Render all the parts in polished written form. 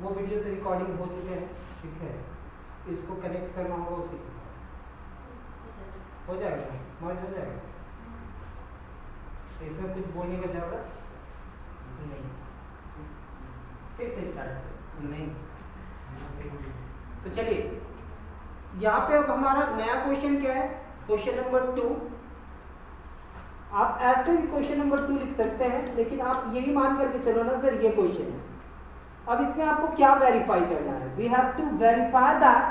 वो वीडियो तो रिकॉर्डिंग हो चुके हैं, ठीक है, इसको कनेक्ट करना होगा उसी के साथ, हो जाएगा, मर्ज हो जाएगा, इसमें कुछ बोलने की जरूरत नहीं। फिर से स्टार्ट नहीं, तो चलिए यहाँ पे अब हमारा नया क्वेश्चन क्या है, क्वेश्चन नंबर 2। आप ऐसे भी क्वेश्चन नंबर 2 लिख सकते हैं, लेकिन आप यही मान करके चलो ना सर ये क्वेश्चन है। अब इसमें आपको क्या वेरीफाई करना है, we have to verify that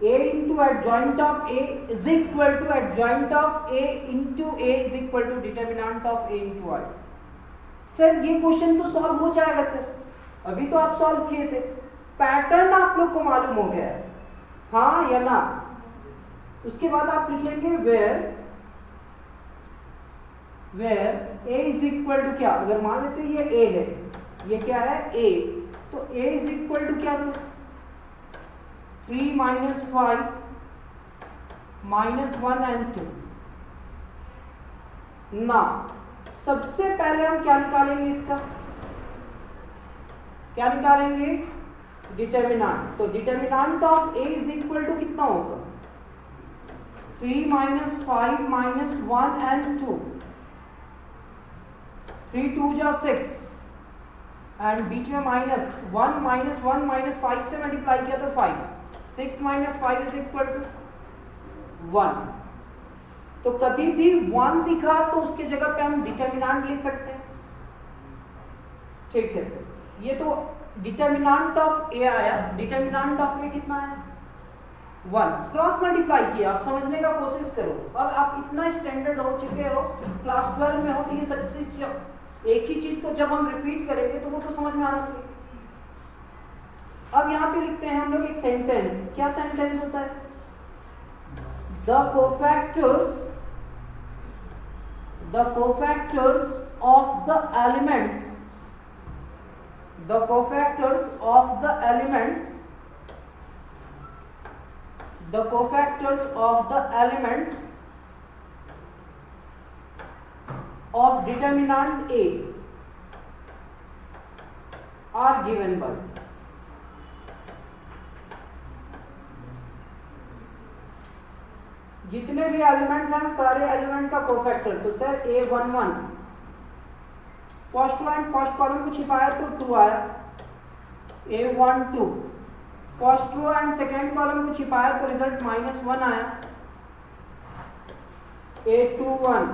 a into adjoint of a is equal to adjoint of a into a is equal to determinant of a into I। Sir ये क्वेश्चन तो सॉल्व हो जाएगा सर, अभी तो आप solve किए थे, pattern आप लोग को मालूम हो गया है, हाँ या ना। उसके बाद आप लिखेंगे where a is equal to क्या, अगर मान लेते हैं ये a है, ये क्या है a, तो a इज इक्वल टू क्या सर 3 minus 5 minus 1 and 2। ना सबसे पहले हम क्या निकालेंगे, इसका क्या निकालेंगे, डिटर्मिनेंट। तो determinant of a is equal to कितना होगा 3 minus 5 minus 1 and 2, 3 2 जा 6 एंड बीच में माइनस 1 minus 1 minus 5 से मल्टीप्लाई किया तो 5, 6 minus 5 is equal to 1। तो कभी भी 1 दिखा तो उसके जगह पे हम डिटर्मिनेंट लिख सकते हैं, ठीक है सर। ये तो डिटर्मिनेंट ऑफ ए आया, डिटर्मिनेंट ऑफ ए कितना है 1, क्रॉस मल्टीप्लाई किया। आप समझने का कोशिश करो, अब आप इतना स्टैंडर्ड हो चुके हो, क्लास 12 में हो, तो ये सब चीज एक ही चीज को जब हम रिपीट करेंगे तो वो तो समझ में आना चाहिए। अब यहां पे लिखते हैं हम लोग एक सेंटेंस, क्या सेंटेंस होता है, the cofactors of the elements, the cofactors of the elements, the cofactors of the elements of determinant A are given by, जितने भी एलिमेंट्स हैं सारे एलिमेंट का कोफैक्टर, तो sir A11 first line first column को छिपाया तो 2 आया, A12 first row and second column को छिपाया तो रिजल्ट -1 आया, A21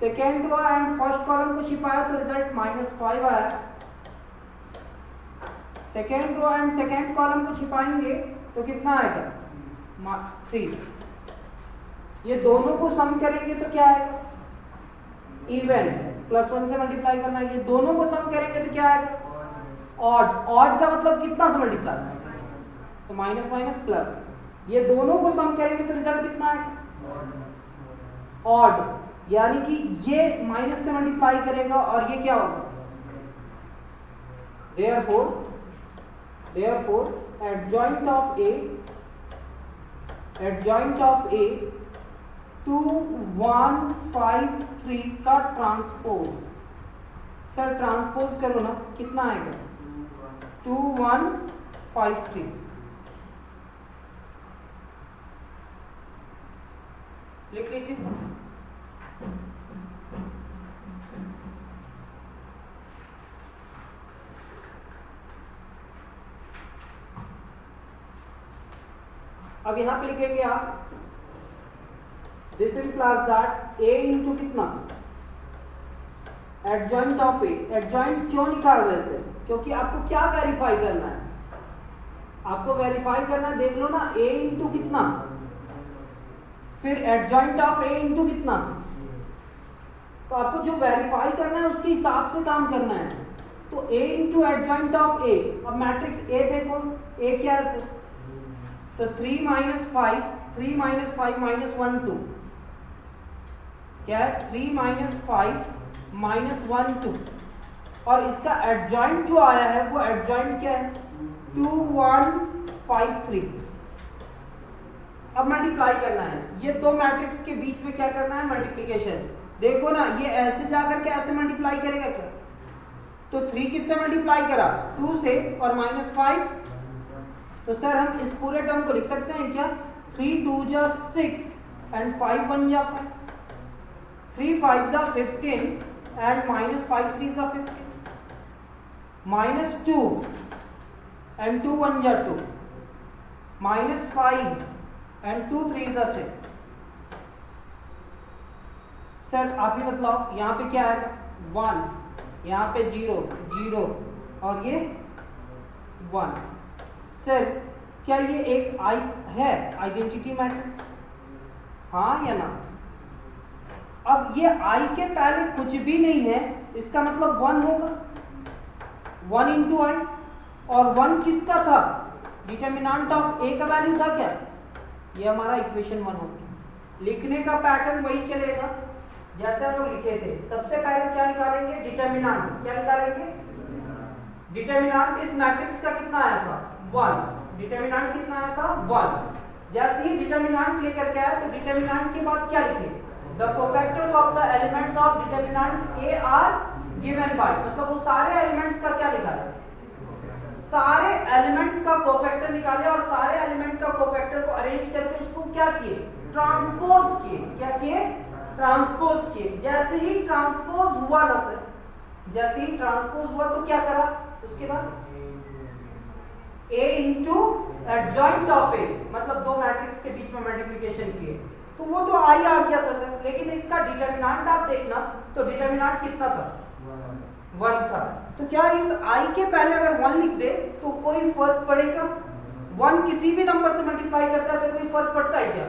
second row and first column को छिपाया तो रिजल्ट -5 आया, second row and second column को छिपाएंगे तो कितना आएगा 3। ये दोनों को सम करेंगे तो क्या आएगा इवन, +1 से मल्टीप्लाई करना है, ये दोनों को सम करेंगे तो क्या आएगा ऑड, ऑड का मतलब कितना से मल्टीप्लाई, तो माइनस माइनस प्लस, ये दोनों को सम करेंगे तो रिजल्ट कितना आएगा ऑड, यानी कि ये माइनस से मल्टीप्लाई करेगा और ये क्या होगा, therefore adjoint of A 2 1 5 3 का ट्रांसपोज, सर ट्रांसपोज करो ना कितना आएगा 2 1 5 3, लिख लीजिए। अब यहां पे लिखेंगे आप this implies that A into कितना एडजॉइंट ऑफ A। एडजॉइंट क्यों निकाल रहे हैं, क्योंकि आपको क्या वेरीफाई करना है, आपको वेरीफाई करना, देख लो ना A इंटू कितना, फिर एडजॉइंट ऑफ A इंटू कितना, तो आपको जो वेरीफाई करना है उसके हिसाब से काम करना है। तो A into adjoint of A, अब मैट्रिक्स A देखो, A क्या है, तो 3 minus 5 minus 1 2, क्या है 3 minus 5 minus 1 2, और इसका एडजॉइंट जो आया है वो एडजॉइंट क्या है 2 1 5 3। अब मल्टीप्लाई करना है, ये दो मैट्रिक्स के बीच में क्या करना है मल्टीप्लिकेशन। देखो ना ये ऐसे जाकर के ऐसे मल्टीप्लाई करेगा क्या, तो 3 किससे मल्टीप्लाई करा? 2 से, और -5, तो सर हम इस पूरे टर्म को लिख सकते हैं क्या? 3 2 जा 6 एंड 5 1 जा 5, 3 5 जा 15 एंड -5 3 जा 15, -2 एंड 2 1 जा 2, -5 एंड 2 3 जा 6। सर आप ही बतलाओ यहाँ पे क्या आएगा? 1, यहाँ पे 0 0 और ये 1। सर क्या ये एक आई है आइडेंटिटी मैट्रिक्स? हाँ या ना? अब ये आई के पहले कुछ भी नहीं है, इसका मतलब 1 होगा, 1 इंटू आई, और 1 किसका था? डिटर्मिनेंट ऑफ ए का वैल्यू था क्या? ये हमारा इक्वेशन 1 होगा। लिखने का पैटर्न वही चलेगा जैसे हम लोग लिखे थे। सबसे पहले क्या निकालेंगे? डिटर्मिनेंट। क्या निकालेंगे? डिटर्मिनेंट इस मैट्रिक्स का कितना आया था? 1। डिटर्मिनेंट कितना आया था? 1। जैसे ही डिटर्मिनेंट लेकर के आया तो डिटर्मिनेंट के बाद क्या लिखे? The cofactors of the elements of determinant A R given by, मतलब वो सारे एलिमेंट्स का क्या निकाला? सारे एलिमेंट्स का कोफैक्टर निकाले और सारे एलिमेंट का कोफैक्टर को अरेंज करके उसको क्या किए? ट्रांसपोज किए। क्या किए? ट्रांसपोज किए। जैसे ही ट्रांसपोज हुआ ना सर, जैसे ही ट्रांसपोज हुआ तो क्या करा? उसके बाद A into adjoint of A, मतलब दो मैट्रिक्स के बीच में मल्टीप्लिकेशन किए, तो वो तो आई आ गया था सर। लेकिन इसका डिटर्मिनेंट आप देखना तो डिटर्मिनेंट कितना था? 1 था। तो क्या इस आई के पहले अगर 1 लिख दे तो कोई फर्क पड़ेगा? 1 किसी भी नंबर से मल्टीप्लाई करता है तो कोई फर्क पड़ता है क्या?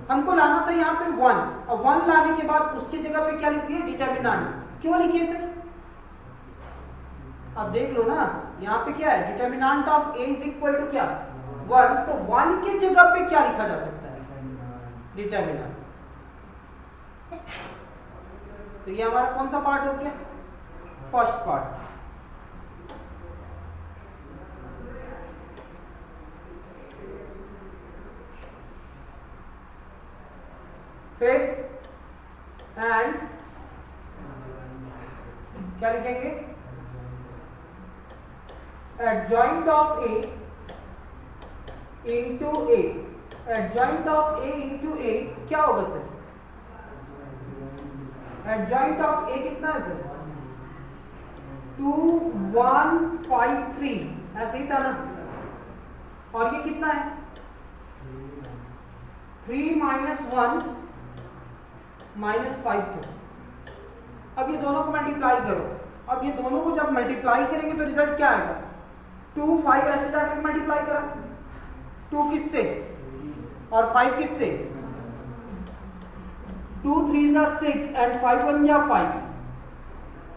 हमको लाना था यहाँ पे 1, और 1 लाने के बाद उसकी जगह पे क्या लिख दिए? डिटर्मिनेंट। क्यों लिखिए सर? अब देख लो ना, यहाँ पे क्या है? Determinant of A is equal to क्या? 1। तो 1 के जगह पे क्या लिखा जा सकता है? डिटर्मिनेंट। तो ये हमारा कौन सा पार्ट हो गया? First part. फिर एंड क्या लिखेंगे? Adjoint of A into A. Adjoint of A into A क्या होगा सर? एडजॉइंट ऑफ ए कितना है सर? 2 1 5 3, ऐसे ही था ना? और ये कितना है? 3 -1 -5 2। अब ये दोनों को मल्टीप्लाई करो। अब ये दोनों को जब मल्टीप्लाई करेंगे तो रिजल्ट क्या आएगा? 2 5 ऐसे जाकर मल्टीप्लाई करा, 2 किससे और 5 किससे? 2 3 जा 6 एंड 5 1 जा 5,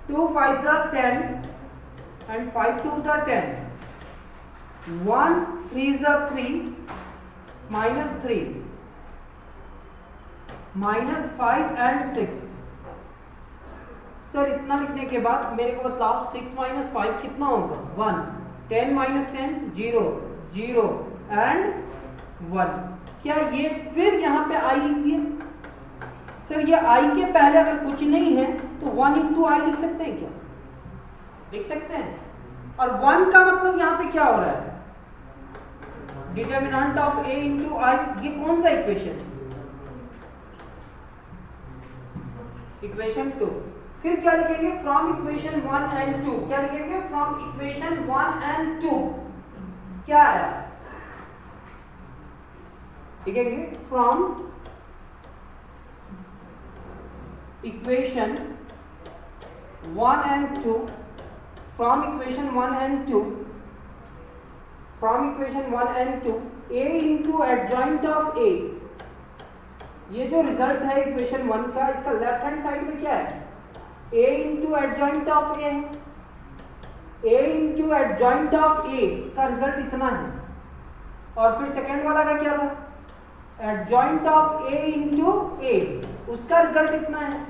2 5 जा 10 एंड 5 2 जा 10, 1 3 जा 3 -3 -5 एंड 6। सर इतना लिखने के बाद मेरे को बताओ 6 -5 कितना होगा? 1। 10 - 10 0 0 एंड 1। क्या ये फिर यहाँ पे आई लिख दिया? सर ये आई के पहले अगर कुछ नहीं है तो 1 इंटू आई लिख सकते हैं क्या? लिख सकते हैं। और 1 का मतलब यहाँ पे क्या हो रहा है? Determinant of A into I. ये कौन सा इक्वेशन? इक्वेशन 2। फिर क्या लिखेंगे? From equation 1 and 2। क्या लिखेंगे? फ्रॉम इक्वेशन 1 एंड 2 क्या आया? लिखेंगे from equation 1 and 2। From equation 1 and 2, from equation 1 and 2 a into adjoint of a। ये जो रिजल्ट है इक्वेशन 1 का, इसका लेफ्ट हैंड साइड में क्या है? a into adjoint of a। a into adjoint of a का रिजल्ट इतना है। और फिर सेकेंड वाला का क्या था? Adjoint of a into a, उसका रिजल्ट इतना है।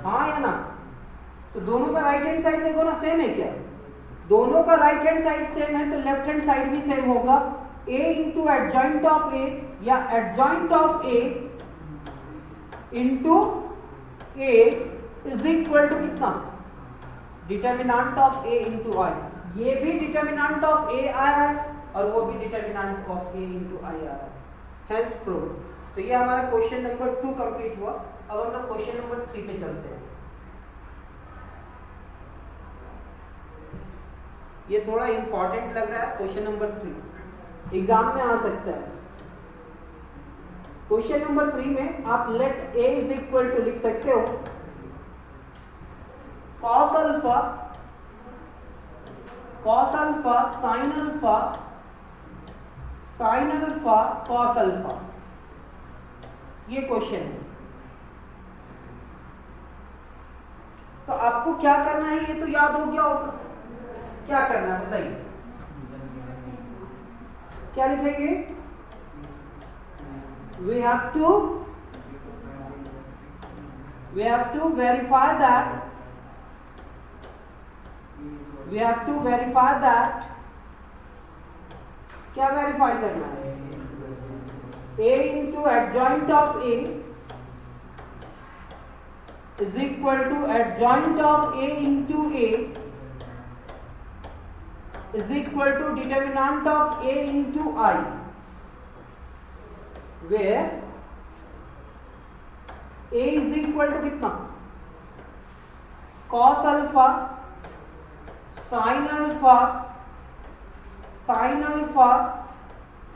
हाँ या ना? तो दोनों का राइट हैंड साइड देखो ना, सेम है क्या? दोनों का राइट हैंड साइड सेम है तो लेफ्ट हैंड साइड भी सेम होगा। a into adjoint of a या adjoint of a into a is equal to कितना? Determinant of A into I, ये भी डिटर्मिनेंट ऑफ ए आ रहा है और वो भी डिटर्मिनेंट ऑफ ए इंटू आई आ रहा है, हेंस प्रूव। तो ये हमारा क्वेश्चन नंबर 2 कंप्लीट हुआ। अब हम लोग क्वेश्चन नंबर 3 पे चलते हैं। ये थोड़ा इंपॉर्टेंट लग रहा है, क्वेश्चन नंबर 3 एग्जाम में आ सकता है। क्वेश्चन नंबर 3 में आप let A is equal to लिख सकते हो cos alpha sin alpha cos alpha, ये क्वेश्चन है। तो आपको क्या करना है, ये तो याद हो गया होगा। क्या करना है बताइए, क्या लिखेंगे? we have to verify that क्या वेरीफाई करना है? a into adjoint of a is equal to adjoint of a into a is equal to determinant of a into I, where a is equal to कितना? cos alpha sin alpha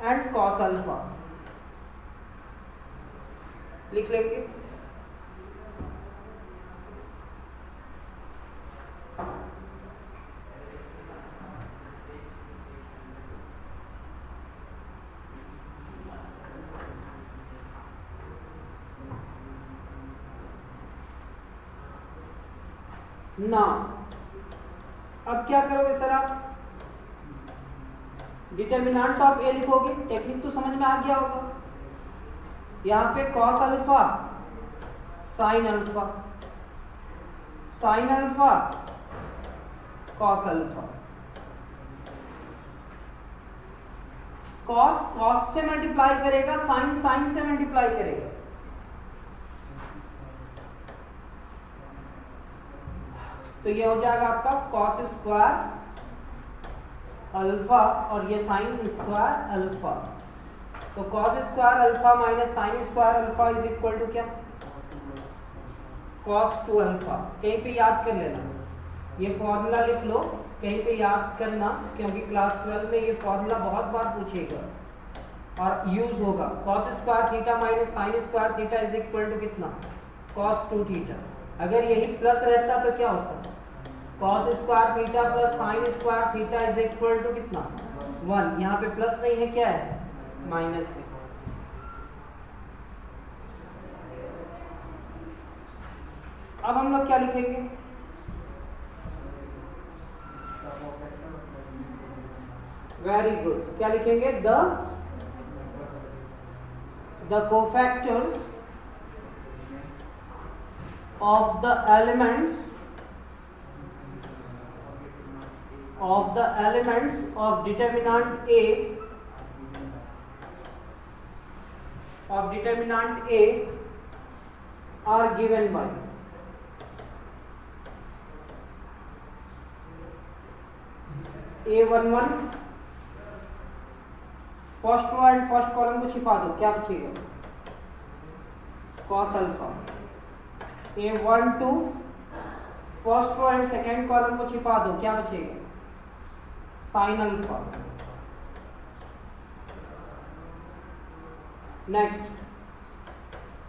and cos alpha लिख लेंगे। ना अब क्या करोगे sir? आप determinant of ए लिखोगे, technique तो समझ में आ गया होगा। यहां पे cos alpha sin alpha cos alpha, cos से मल्टीप्लाई करेगा, sin से मल्टीप्लाई करेगा। तो ये हो जाएगा आपका cos स्क्वायर अल्फा और ये sin स्क्वायर अल्फा। तो cos square alpha minus sin square alpha is equal to क्या? cos 2 alpha. कहीं पे याद कर लेना, ये फॉर्मूला लिख लो, कहीं पे याद करना, क्योंकि क्लास 12 में ये फॉर्मूला बहुत बार पूछेगा और यूज होगा। cos square theta minus sin square theta is equal to कितना? cos 2 theta. अगर यही प्लस रहता तो क्या होता? cos square theta plus sin square theta is equal to कितना? 1। यहाँ पे प्लस नहीं है, क्या है? माइनस है। अब हम लोग क्या लिखेंगे? वेरी गुड, क्या लिखेंगे? The cofactors of the elements of determinant A are given by A11 first row and first column को छिपा दो, क्या बचेगा? cos alpha. A12 first row and second column को छिपा दो, क्या बचेगा? sin alpha. Next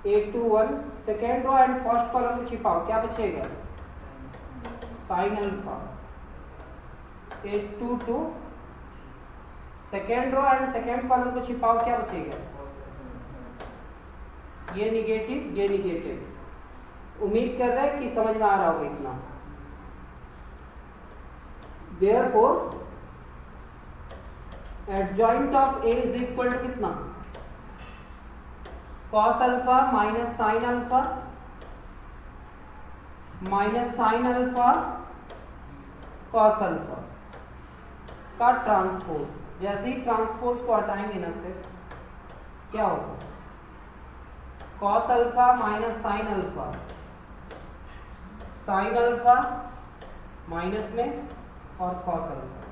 A21 second row and first column को छिपाओ, क्या बचेगा? sin alpha. A22 second row and second column को छिपाओ, क्या बचेगा? ये निगेटिव, ये निगेटिव। उम्मीद कर रहे हैं कि समझ में आ रहा होगा इतना। Therefore adjoint of A is equal to कितना? cos alpha minus sin alpha minus sin alpha cos alpha का ट्रांसपोज। जैसे ही ट्रांसपोज को हटाएंगे ना से क्या होगा? cos alpha minus sin alpha minus में और cos alpha.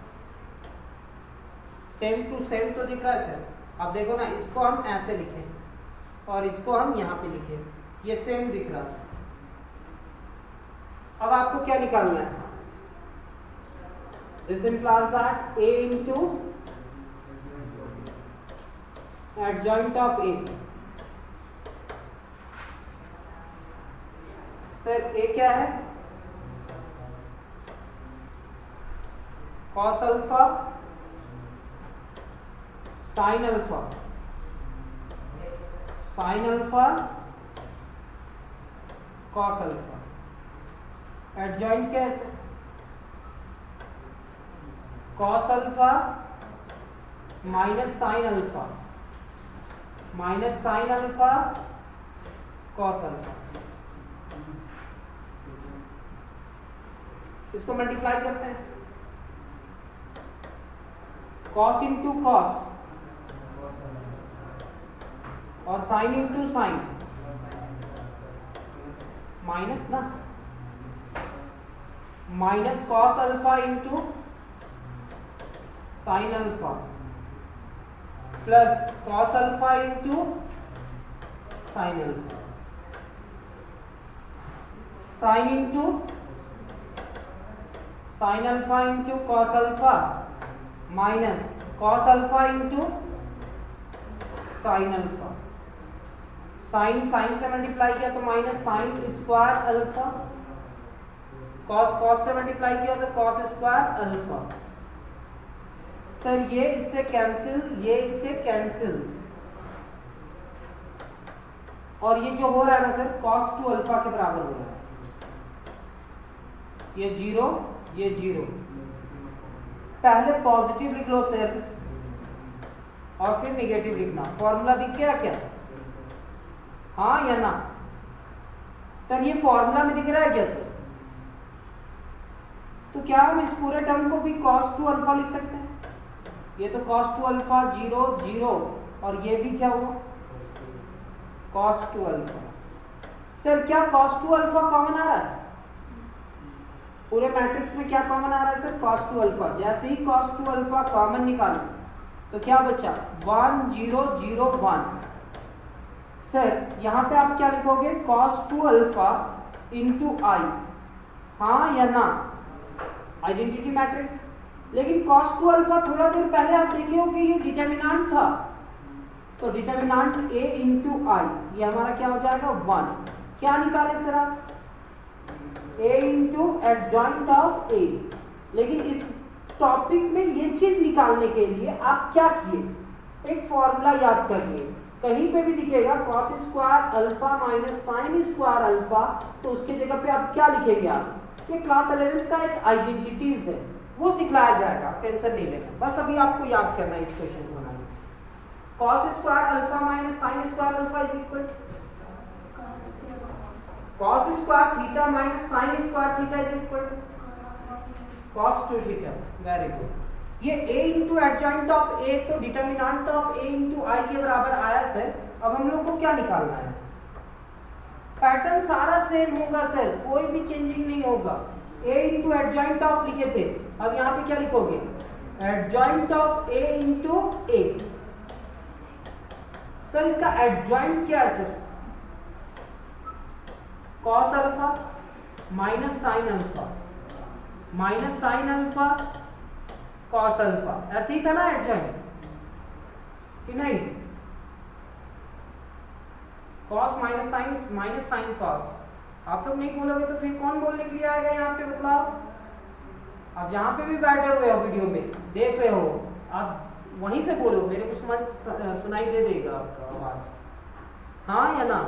Same to same तो दिख रहा है सर। अब देखो ना, इसको हम ऐसे लिखें और इसको हम यहाँ पे लिखें, ये सेम दिख रहा है। अब आपको क्या निकालना है? This implies that a into adjoint of a। Sir a क्या है? cos alpha sin alpha, sin alpha cos alpha. Adjoint क्या है? cos alpha minus sine alpha, minus sine alpha cos alpha. इसको मल्टीप्लाई करते हैं, cos इंटू कॉस और sine into sine, minus ना, minus cos alpha into sine alpha plus cos alpha into sine alpha, sine into sine alpha into cos alpha minus cos alpha into sine alpha. Sine sine से multiply किया तो minus sine square alpha, cos cos से multiply किया तो cos square alpha. Sir ये इससे cancel, ये इससे कैंसिल, और ये जो हो रहा है ना सर cos 2 अल्फा के बराबर हो रहा है। ये जीरो, ये जीरो। पहले पॉजिटिव लिख लो सर और फिर नेगेटिव लिखना। फॉर्मूला दिख गया क्या? हाँ या ना? सर ये फॉर्मूला में दिख रहा है क्या सर? तो क्या हम इस पूरे टर्म को भी cos 2 अल्फा लिख सकते हैं? ये तो cos 2 अल्फा जीरो जीरो, और ये भी क्या हुआ? cos 2 alpha. सर क्या cos 2 अल्फा कॉमन आ रहा है? पूरे मैट्रिक्स में क्या कॉमन आ रहा है सर? cos 2 alpha. जैसे ही cos 2 अल्फा कॉमन निकालो तो क्या बचा? 1 0 0 1। सर यहाँ पे आप क्या लिखोगे? cos 2 अल्फा इंटू आई, हाँ या ना? Identity matrix. लेकिन cos 2 अल्फा थोड़ा देर पहले आप देखे हो कि ये डिटर्मिनेंट था, तो डिटर्मिनेंट a इंटू आई, ये हमारा क्या हो जाएगा? 1। क्या निकाले सर आप? a into adjoint of a। लेकिन इस टॉपिक में ये चीज निकालने के लिए आप क्या किए? एक फॉर्मूला याद करिए, कहीं पे भी दिखेगा cos square alpha minus sine square alpha, तो उसके जगह पे आप क्या लिखेंगे? आप ये क्लास 11 का एक आइडेंटिटीज है, वो सिखलाया जाएगा, टेंशन नहीं लेना। बस अभी आपको याद करना है इस क्वेश्चन को बनाने। cos square alpha minus sine square alpha is equal cos square theta minus sine square theta is equal cos 2 theta. Very good. ये a into adjoint of a, तो डिटर्मिनेंट ऑफ a इंटू आई के बराबर आया sir. अब हम लोग को क्या निकालना है? पैटर्न सारा सेम होगा सर, कोई भी चेंजिंग नहीं होगा। a इंटू एडजॉइंट ऑफ लिखे थे, अब यहाँ पे क्या लिखोगे? Adjoint of a into a। Sir इसका एडजॉइंट क्या है sir? cos alpha minus sine alpha minus sine alpha cos alpha, ऐसे ही था ना एडजॉइंट कि नहीं? cos minus sine cos। आप लोग नहीं बोलोगे तो फिर कौन बोलने के लिए आएगा यहाँ पे? बतलाओ। आप जहाँ पे भी बैठे हुए हो वीडियो में देख रहे हो, आप वहीं से बोलो, मेरे को सुनाई दे देगा आपका आवाज, हाँ या ना?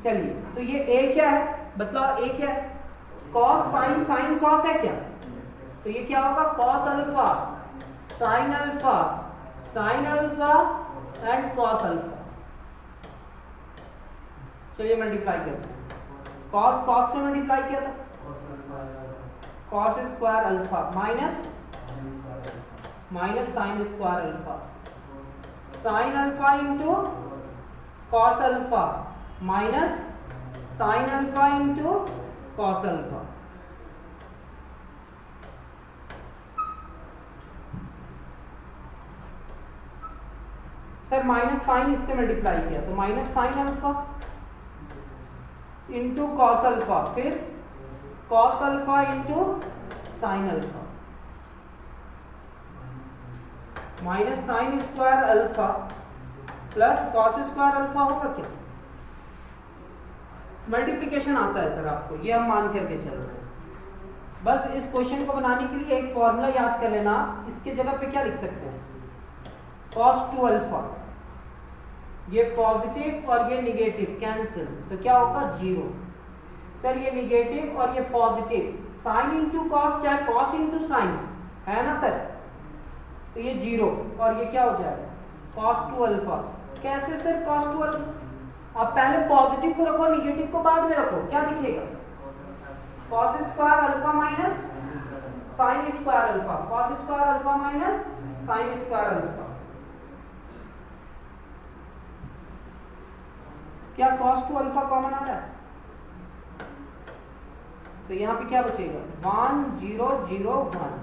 चलिए, तो ये a क्या है? बतलाओ a क्या है? cos साइन साइन cos है क्या? तो ये क्या होगा? cos alpha sine alpha and cos alpha. चलिए मल्टीप्लाई करते हैं। cos से मल्टीप्लाई किया था, cos square alpha minus sine square alpha, sine alpha into cos alpha minus sine alpha into cos alpha. Sir minus sine इससे multiply किया तो minus sine alpha into cos alpha, फिर cos alpha into sine alpha, minus sine square alpha plus cos square alpha होगा क्या? Multiplication आता है sir आपको, ये हम मान करके चल रहे हैं। बस इस क्वेश्चन को बनाने के लिए एक फॉर्मूला याद कर लेना, इसके जगह पे क्या लिख सकते हैं, cos 2 अल्फा, ये पॉजिटिव और ये निगेटिव कैंसिल, तो क्या होगा 0। सर ये निगेटिव और ये पॉजिटिव, साइन इंटू कॉस चाहे कॉस इंटू साइन है ना सर, तो ये 0 और ये क्या हो जाएगा cos 2 अल्फा। कैसे सर cos 2 अल्फा? आप पहले पॉजिटिव को रखो, निगेटिव को बाद में रखो, क्या दिखेगा cos square alpha minus sine square alpha, cos square alpha minus sine square alpha. क्या cos 2 अल्फा कॉमन आ रहा है? तो यहां पे क्या बचेगा 1 0 0 1।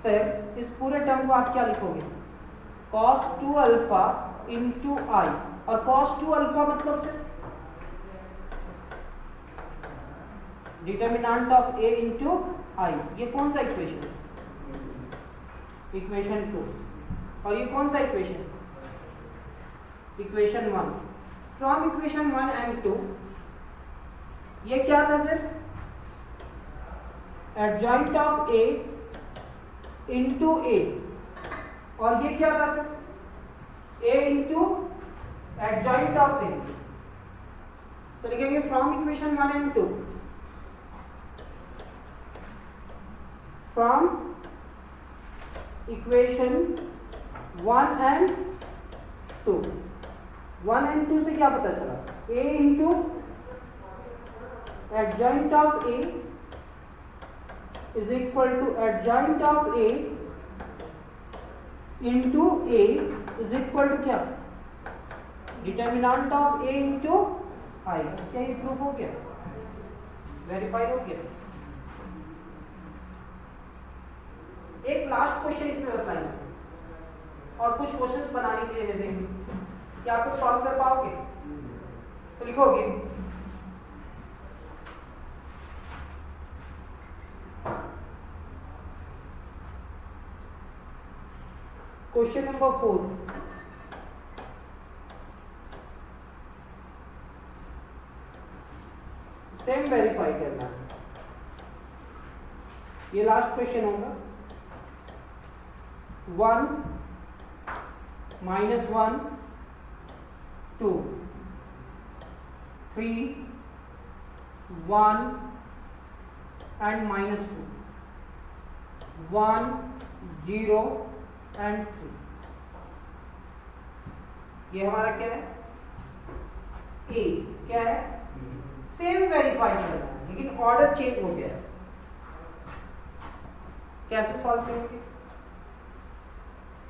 सर इस पूरे टर्म को आप क्या लिखोगे cos 2 अल्फा इंटू आई, और cos 2 अल्फा मतलब से determinant of a into I, ये कौन सा इक्वेशन, इक्वेशन 2, और ये कौन सा equation, equation 1। From equation 1 and 2 ये क्या था sir, adjoint of a into a, और ये क्या था sir a into adjoint of a, तो लिखेंगे from equation 1 and 2, from equation 1 and 2, 1 and 2 से क्या पता चला, a into adjoint of a is equal to adjoint of a into a is equal to क्या, determinant of a into I. क्या ये proof हो गया, वेरीफाई हो गया? एक लास्ट क्वेश्चन इसमें बताइए और कुछ क्वेश्चंस बनाने के लिए दे देंगे, क्या आप सॉल्व कर पाओगे? तो लिखोगे क्वेश्चन नंबर 4, सेम वेरीफाई करना है, ये लास्ट क्वेश्चन होगा। 1 minus 1 2 3 1 and minus 2 1 0 and 3, ये हमारा क्या है A, क्या है सेम वेरीफाई करना है, लेकिन ऑर्डर चेंज हो गया। कैसे सॉल्व करेंगे,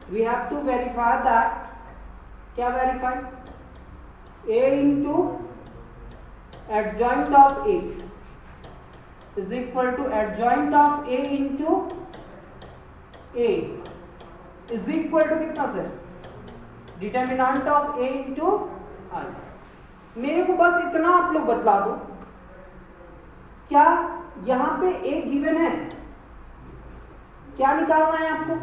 we have to verify that, क्या verify, a into adjoint of a is equal to adjoint of a into a is equal to कितना sir, determinant of a into i। मेरे को बस इतना आप लोग बतला दो, क्या यहां पे a गिवन है, क्या निकालना है आपको,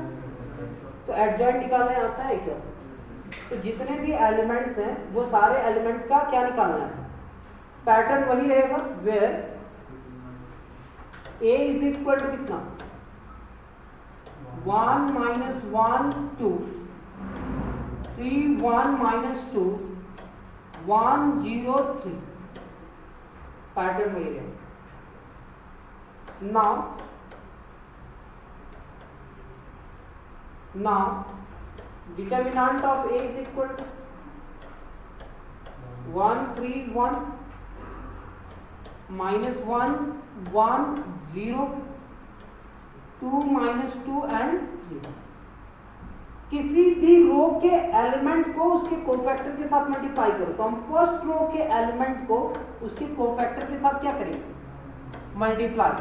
तो एडजॉइंट निकालने आता है क्या, तो जितने भी एलिमेंट्स हैं वो सारे एलिमेंट का क्या निकालना है, पैटर्न वही रहेगा, where a is equal to कितना 1 minus 1 2 3 1 minus 2 1 0 3, पैटर्न वही रहेगा। Now determinant of a is equal to 1 3 1 minus 1 1 0 2 minus 2 and 3। किसी भी रो के एलिमेंट को उसके कोफैक्टर के साथ मल्टीप्लाई करो, तो हम फर्स्ट रो के एलिमेंट को उसके कोफैक्टर के साथ क्या करेंगे मल्टीप्लाई,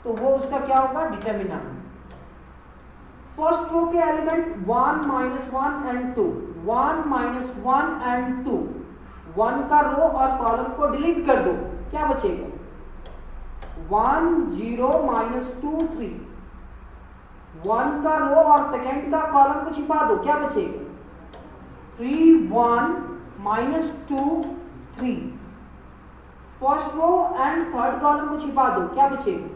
तो वो उसका क्या होगा डिटर्मिनेंट। फर्स्ट रो के एलिमेंट 1 -1 एंड 2, 1 -1 एंड 2, 1 का रो और कॉलम को डिलीट कर दो, क्या बचेगा? 1 0 -2 3, 1 का रो और सेकेंड का कॉलम को छिपा दो, क्या बचेगा? 3 1 -2 3, first row and third column को छिपा दो, क्या बचेगा?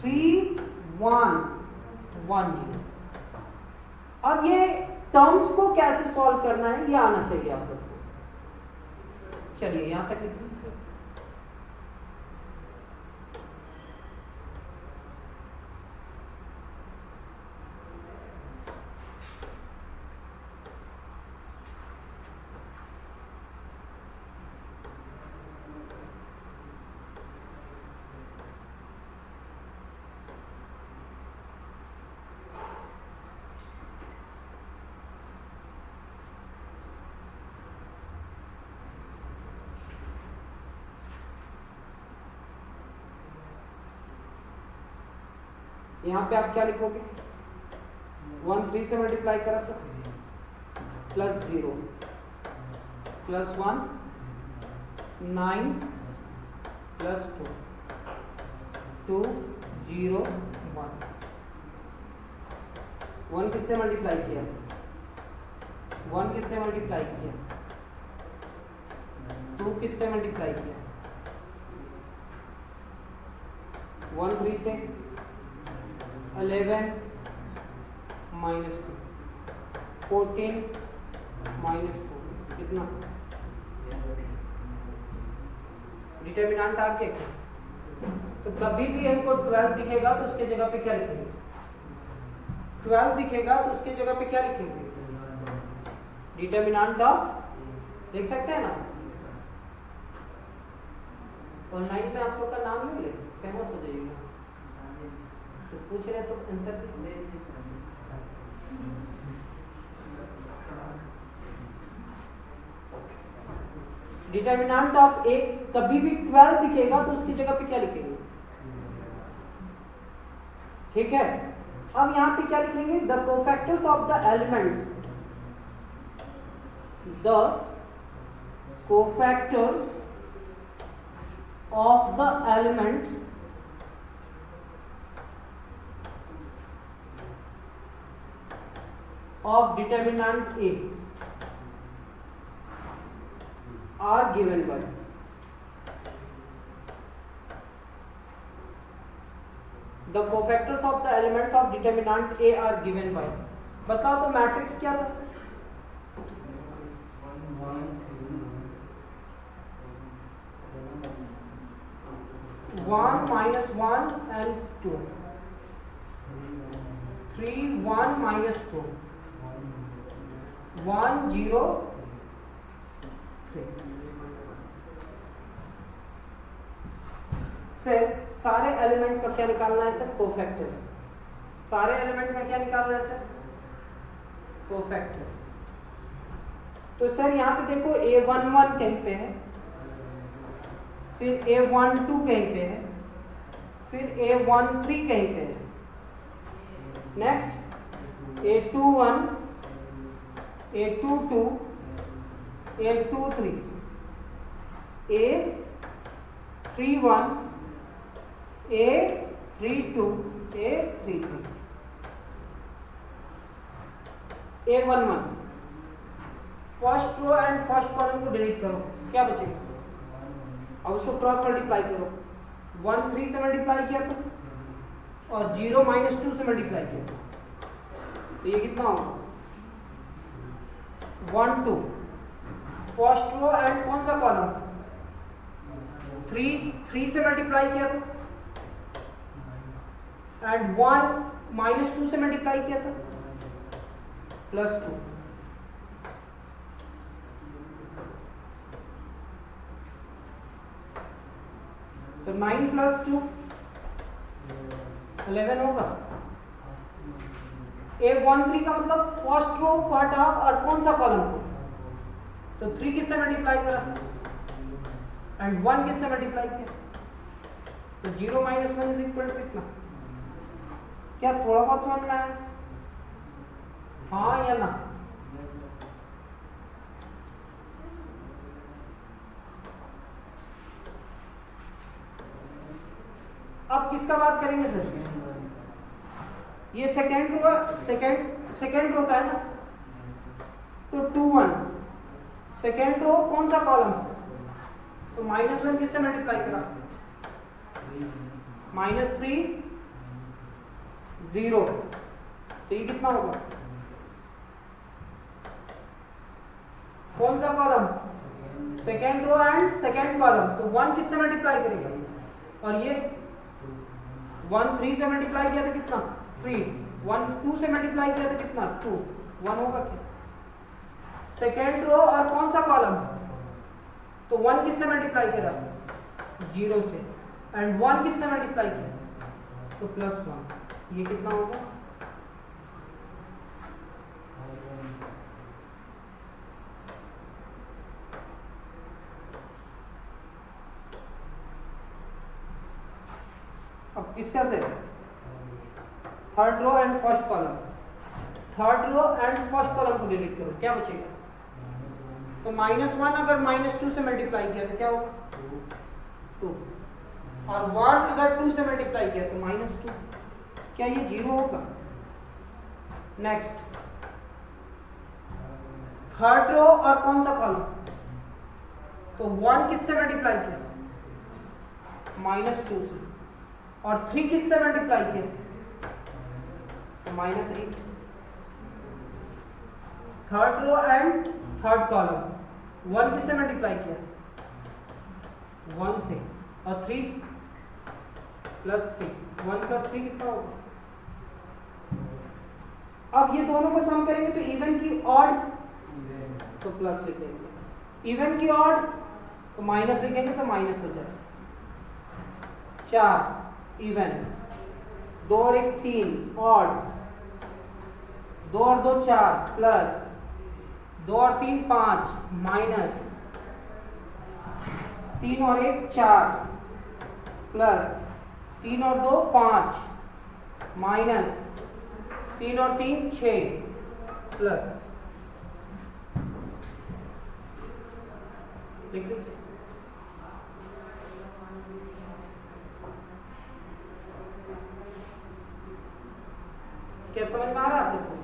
3 1 1 0। अब ये टर्म्स को कैसे सॉल्व करना है ये आना चाहिए आप लोग को। चलिए यहां तक लिखिए। यहां पे आप क्या लिखोगे? 1 3 से मल्टीप्लाई करा तो +0 +1 9 +2 2 0 1, 1 किससे मल्टीप्लाई किया? 1 किससे मल्टीप्लाई किया? 2 किससे मल्टीप्लाई किया? 1 3 से 11 -2 14 -2, कितना? डिटर्मिनेंट आ गया। तो कभी भी हमको 12 दिखेगा तो उसके जगह पे क्या लिखेंगे? 12 दिखेगा तो उसके जगह पे क्या लिखेंगे? डिटर्मिनेंट ऑफ, देख सकते हैं ना? ऑनलाइन पे आप लोग का नाम ले ले, फेमस हो जाएगा। तो पूछ रहे तो आंसर दे। डिटर्मिनेंट ऑफ ए कभी भी 12 दिखेगा तो उसकी जगह पे क्या लिखेंगे? ठीक है। अब यहां पे क्या लिखेंगे? The cofactors of the elements, the cofactors of the elements of determinant A are given by, the cofactors of the elements of determinant A are given by। बताओ तो मैट्रिक्स क्या था? 1 -1 and 2, 3 1 -2 1 0 3। सर सारे एलिमेंट का क्या निकालना है sir? Cofactor. सारे एलिमेंट का क्या निकालना है सर? कोफैक्टर। तो सर यहाँ पे देखो A11 कहीं पे है, फिर A12 कहीं पे है, फिर A13 कहीं पे है, next A21 A22 A23 A31 A32 A33 A11। First row and first column को डिलीट करो, क्या बचेगा? अब उसको क्रॉस मल्टीप्लाई करो। 1 3 से मल्टीप्लाई किया तो और 0 -2 से मल्टीप्लाई किया तो ये कितना होगा? 1 2। फर्स्ट रो एंड कौन सा कॉलम? 3 से मल्टीप्लाई किया तो एंड 1 -2 से मल्टीप्लाई किया तो +2। तो 9 + 2 11 होगा। A13 का मतलब फर्स्ट रो को हटा और कौन सा कॉलम को? तो 3 किससे मल्टीप्लाई करा एंड 1 किससे मल्टीप्लाई किया? तो 0 - 1 इज इक्वल टू कितना? क्या थोड़ा बहुत समझ में आया? हाँ या ना? अब किसका बात करेंगे सर? ये सेकेंड रो का है ना, तो 2 1 सेकेंड रो कौन सा कॉलम? तो -1 किससे मल्टीप्लाई करा? -3 0, तो ये कितना होगा? कौन सा column? Second row and second column, तो 1 किससे मल्टीप्लाई करेगा? और ये 1 3 से मल्टीप्लाई किया तो कितना? 3। 1 2 से मल्टीप्लाई किया तो कितना? 2। 1 होगा क्या? सेकेंड रो और कौन सा कॉलम? तो 1 किससे मल्टीप्लाई करा? 0 से, एंड 1 किससे मल्टीप्लाई किया? तो +1। ये कितना होगा? अब किसका से? Third row and first column. Third row and first column को डिलीट करो, क्या बचेगा? तो -1 अगर -2 से मल्टीप्लाई किया तो क्या होगा? 2। और 1 अगर 2 से मल्टीप्लाई किया तो -2। क्या ये 0 होगा? नेक्स्ट, थर्ड रो और कौन सा कॉलम? तो 1 किससे मल्टीप्लाई किया? -2 से, और 3 किससे मल्टीप्लाई किया? तो -8। Third row and third column 1 किससे मल्टीप्लाई किया? 1 से, और 3 +3। 1 + 3 कितना होगा? अब ये दोनों को सम करेंगे तो इवन की ऑड, तो प्लस लिखेंगे। इवन की ऑड तो माइनस लिखेंगे, तो माइनस हो जाएगा। 4 इवन, 2 और 1 3 ऑड, 2 और 2 4 प्लस, 2 और 3 5 माइनस, 3 और 1 4 प्लस, 3 और 2 5 माइनस, 3 और 3 6 प्लस। लिख लीजिए। क्या समझ में आ रहा है आप लोग को?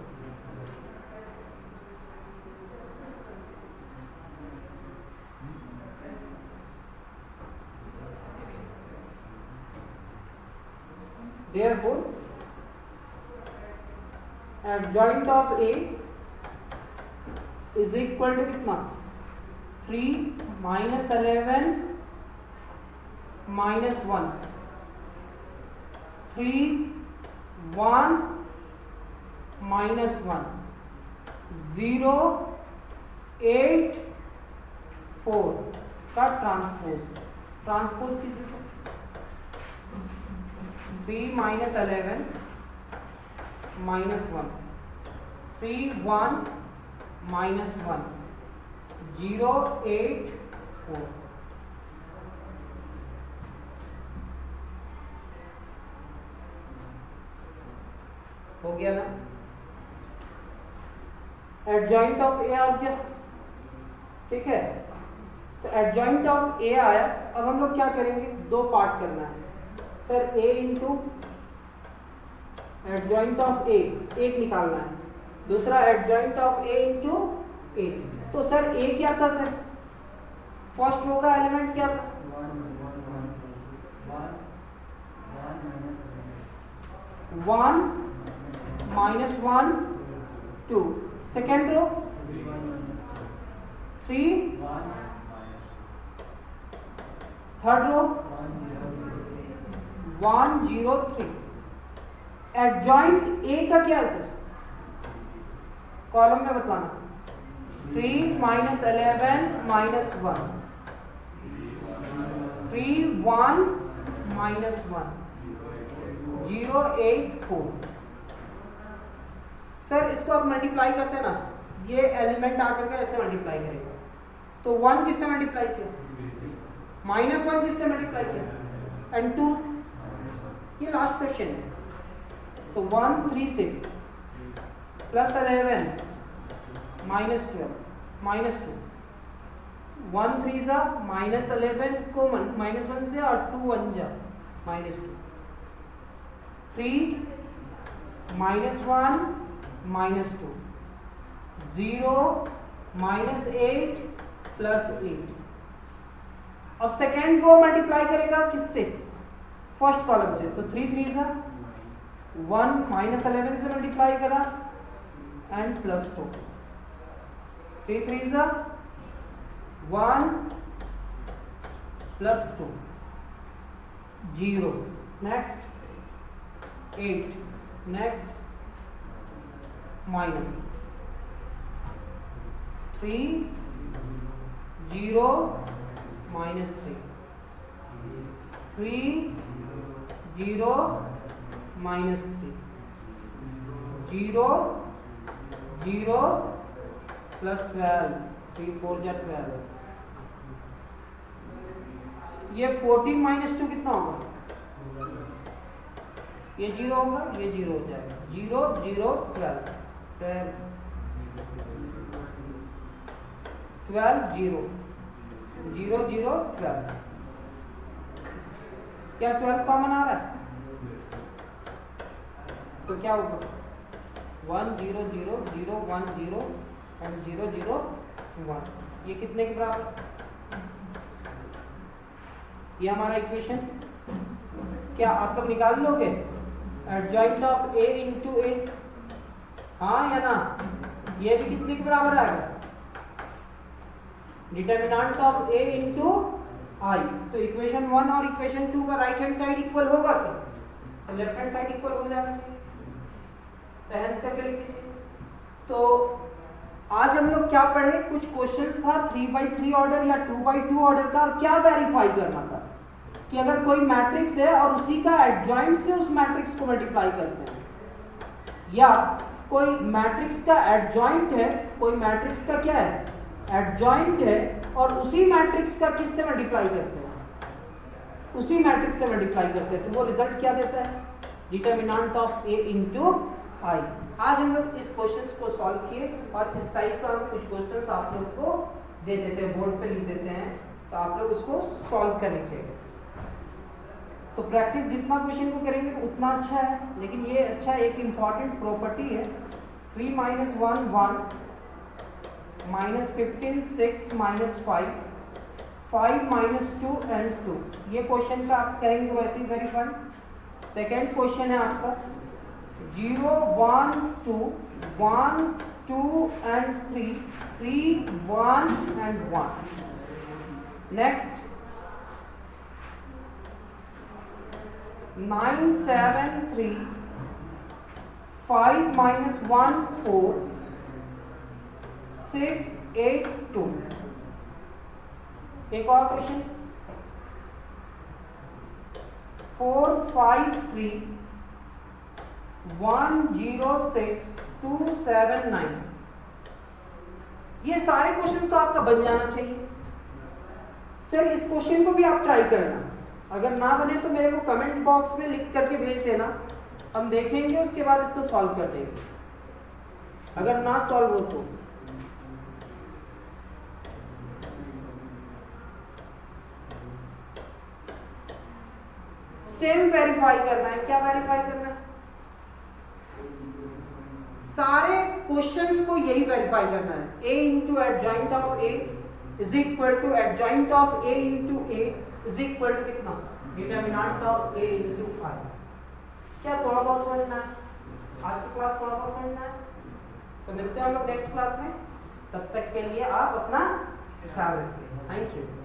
Therefore, adjoint of A is equal to कितना? 3 -11 -1, 3 1 -1, 0 8 4 का ट्रांसपोज। ट्रांसपोज कीजिए। 3 -11 -1, 3 1 -1, 0 8 4। हो गया ना? एडजॉइंट ऑफ ए आ गया, ठीक है। तो एडजॉइंट ऑफ ए आया। अब हम लोग क्या करेंगे? 2 पार्ट करना है sir. A into adjoint of A, एक निकालना है। दूसरा adjoint of A into A. तो सर ए क्या था सर? फर्स्ट रो का एलिमेंट क्या था? 1 -1 2। Second row 3, third row 1 0 3। Adjoint A का क्या है सर? कॉलम में बताना। 3 -11 -1, 3 1 -1, 0 8 4। सर इसको आप मल्टीप्लाई करते हैं ना, ये एलिमेंट आकर के ऐसे मल्टीप्लाई करेगा। तो 1 किससे मल्टीप्लाई किया? -1 किससे मल्टीप्लाई किया? एंड 2। ये लास्ट क्वेश्चन है। तो 1 3 से प्लस 11 माइनस 12 माइनस 2, 1 3 जा माइनस 11 को माइनस 1 से और 2 1 जा minus 2, 3 minus 1 minus 2, 0 minus 8 plus 8। अब सेकेंड रो मल्टीप्लाई करेगा किससे? फर्स्ट कॉलम से, तो 3 3 जा 1 माइनस 11 से मल्टीप्लाई करा एंड प्लस 2, 3 3 जा 1 plus 2, 0, next 8, next minus 3 0 minus 3, 3 0 minus 3, 0 0 plus 12, 3 4 जा 12। ये 14 माइनस 2 कितना होगा? ये 0 होगा, ये 0 हो जाएगा, 0 0 12, 12 0 0 0 12। क्या 12 कॉमन आ रहा है? तो क्या होगा? 1 0 0 0 1 0 एंड 0 0 1। ये कितने के बराबर? ये हमारा इक्वेशन क्या आप लोग निकाल लोगे? एडजॉइंट ऑफ a इंटू ए, हाँ या ना? ये भी कितने के बराबर आएगा? डिटर्मिनेंट ऑफ a इंटू आई। तो इक्वेशन 1 और इक्वेशन 2 का राइट हैंड साइड इक्वल होगा क्या? तो लेफ्ट हैंड साइड इक्वल हो जाना चाहिए, तो हैंस करके लिख दीजिए। तो आज हम लोग क्या पढ़े? कुछ क्वेश्चंस था 3x3 ऑर्डर या 2x2 ऑर्डर का, और क्या वेरीफाई करना था कि अगर कोई मैट्रिक्स है और उसी का एडजॉइंट से उस मैट्रिक्स को मल्टीप्लाई करते हैं, या कोई मैट्रिक्स का एडजॉइंट है, कोई मैट्रिक्स का क्या है? एडजॉइंट है, और उसी मैट्रिक्स का किससे मल्टीप्लाई करते हैं? उसी मैट्रिक्स से मल्टीप्लाई करते हैं, तो वो रिजल्ट क्या देता है? डिटर्मिनेंट ऑफ a इंटू आई। आज हम लोग इस क्वेश्चंस को सॉल्व किए, और इस टाइप का हम कुछ क्वेश्चंस आप लोग को दे देते हैं, बोर्ड पे लिख देते हैं, तो आप लोग उसको सॉल्व करने चाहिए। तो प्रैक्टिस जितना क्वेश्चन को करेंगे उतना अच्छा है, लेकिन ये अच्छा एक इंपॉर्टेंट प्रॉपर्टी है। 3 minus 1 1 minus 15 6 minus 5 5 minus 2 and 2। ये क्वेश्चन का आप करेंगे वैसे ही वेरीफाई। सेकेंड क्वेश्चन है आपका 0 1 2 1 2 एंड 3 3 1 एंड 1। Next 9 7 3 5 minus 1 4 6 8 2। एक और क्वेश्चन 4 5 3 1 0 6 2 7 9। ये सारे क्वेश्चन तो आपका बन जाना चाहिए। सर इस क्वेश्चन को भी आप ट्राई करना, अगर ना बने तो मेरे को कमेंट बॉक्स में लिख करके भेज देना, हम देखेंगे, उसके बाद इसको सॉल्व कर देंगे। अगर ना सॉल्व हो तो सेम वेरीफाई करना है। क्या वेरीफाई करना है? सारे क्वेश्चंस को यही वेरीफाई करना है। a into adjoint of a is equal to adjoint of a into a is equal to कितना? Determinant of a into I. क्या थोड़ा बहुत समझना है? आज की क्लास थोड़ा बहुत समझना है। तो मिलते हैं हम लोग नेक्स्ट क्लास में, तब तक के लिए आप अपना ख्याल रखिए। Thank you.